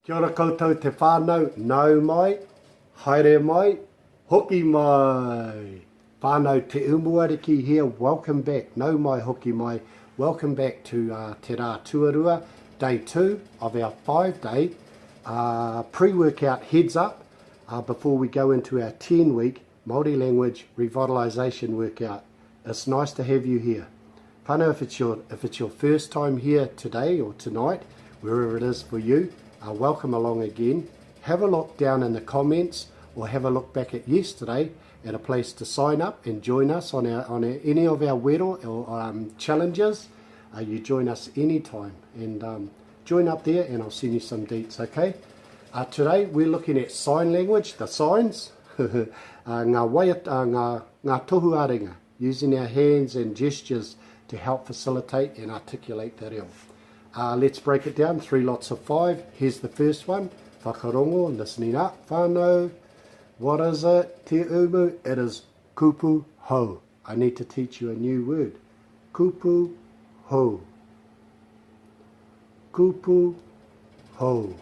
Kia ora koutou te whānau, nau mai, haere mai, hoki mai. Whānau te Umuariki here, welcome back, nau mai, hoki mai. Welcome back to Te Rā Tuarua, day 2 of our 5-day pre-workout heads up before we go into our 10-week Māori Language Revitalisation workout. It's nice to have you here. Whānau, if it's your first time here today or tonight, wherever it is for you, welcome along again. Have a look down in the comments or have a look back at yesterday at a place to sign up and join us on any of our wero or challenges. You join us anytime and join up there and I'll send you some deets, okay? Today we're looking at sign language, the signs, ngā tohu-a-ringa, using our hands and gestures to help facilitate and articulate the reo. Let's break it down, 3 lots of 5. Here's the first one, whakarongo, listening up, whānau. What is it, te umu? It is kupu ho. I need to teach you a new word. Kupu ho. Kupu ho.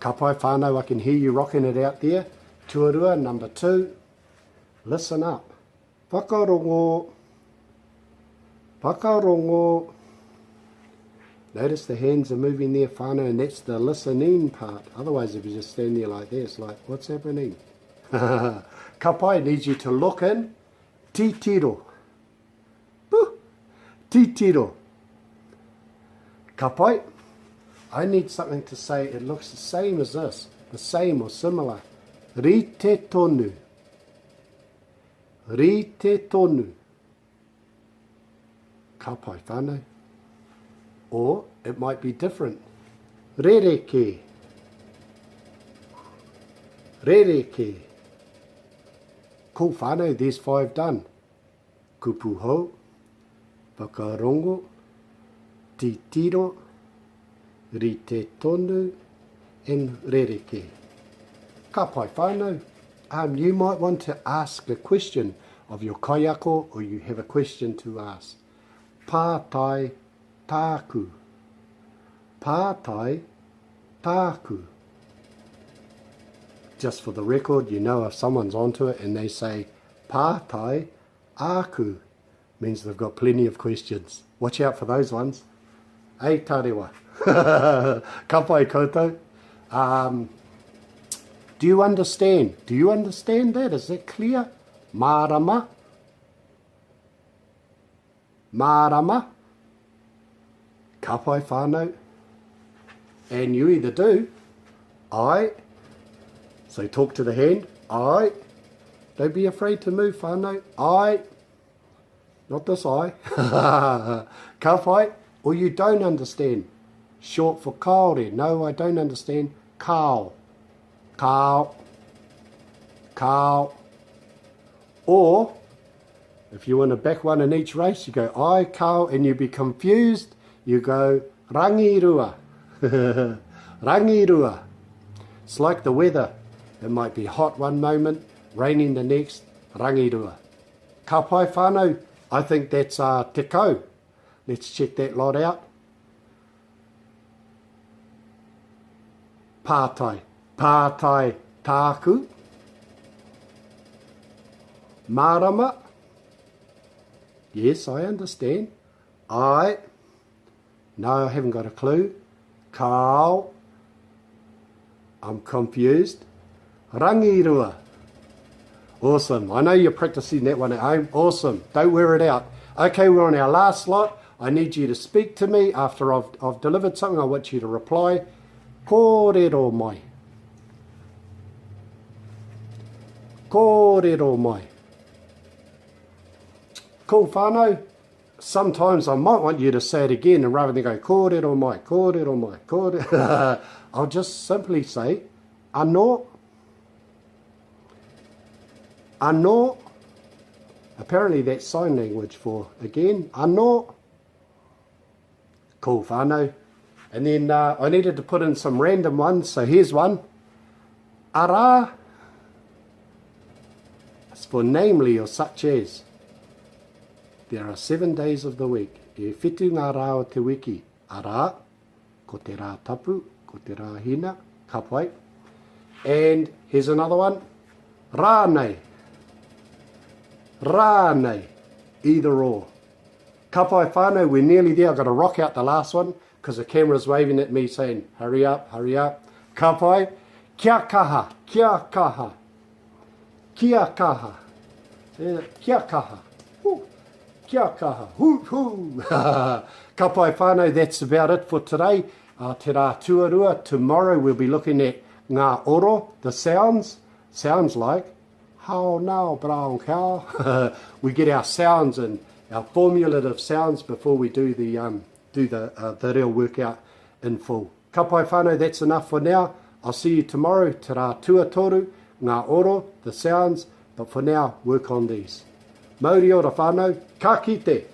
Ka pai whānau, I can hear you rocking it out there. Tuarua, number 2. Listen up. Whakarongo. Whakarongo. Notice the hands are moving there, whānau, and that's the listening part. Otherwise, if you just stand there like this, like, what's happening? Ka pai needs you to look in. Ti tiro. Ti tiro. Ka pai, I need something to say. It looks the same as this. The same or similar. Ri te tonu. Ri te tonu. Ka pai whānau. Or it might be different. Rereke. Rereke. Cool whānau, there's 5 done. Kupu ho, whakarongo, ti tiro, ri te tonu, and rereke. Ka pai whānau. You might want to ask a question of your kaiako, or you have a question to ask. Pātai tāku. Pātai tāku. Just for the record, you know if someone's onto it and they say pātai āku, means they've got plenty of questions. Watch out for those ones. Ei tarewa. Ka pai koutou. Do you understand? Do you understand that? Is that clear? Mārama. Mārama. Ka pai whānau. And you either do, I, so talk to the hand, I, don't be afraid to move whānau, I, not this I, ka pai, or you don't understand, short for kaore, no I don't understand, kao, kao, kao, or, if you want to back one in each race, you go I, kao, and you be confused, you go rangirua. Rangirua. It's like the weather. It might be hot one moment, raining the next. Rangirua. Ka pai whānau. I think that's te kau. Let's check that lot out. Pātai. Pātai tāku. Mārama. Yes, I understand. I. No, I haven't got a clue. Kao. I'm confused. Rangirua. Awesome. I know you're practicing that one at home. Awesome. Don't wear it out. Okay, we're on our last slot. I need you to speak to me after I've delivered something. I want you to reply. Kōrero mai. Kōrero mai. Cool whānau. Sometimes I might want you to say it again and rather than go kōrero mai, kōrero mai, kōrero, I'll just simply say anō, anō. Apparently that's sign language for, again, anō. Cool whānau. And then I needed to put in some random ones, so here's one. Ara. It's for namely or such as. There are 7 days of the week. E whitu ngā rā o te wiki. Ara, ko te rā tapu, ko te rāhina, ka pai. And here's another one, rānei, rānei, either or. Ka pai whānau, we're nearly there. I've got to rock out the last one because the camera's waving at me saying, hurry up, hurry up. Ka pai, kia kaha, kia kaha, kia kaha, kia kaha, kia kaha, hoo hoo. Ka pai whānau, that's about it for today. Te rā tuarua. Tomorrow we'll be looking at ngā oro, the sounds like hao nao brown cow. We get our sounds and our formulative sounds before we do the real workout in full. Ka pai whānau, that's enough for now. I'll see you tomorrow. Te rā tuatoru, ngā oro, the sounds, but for now, work on these. Mauri ora whānau, ka kite.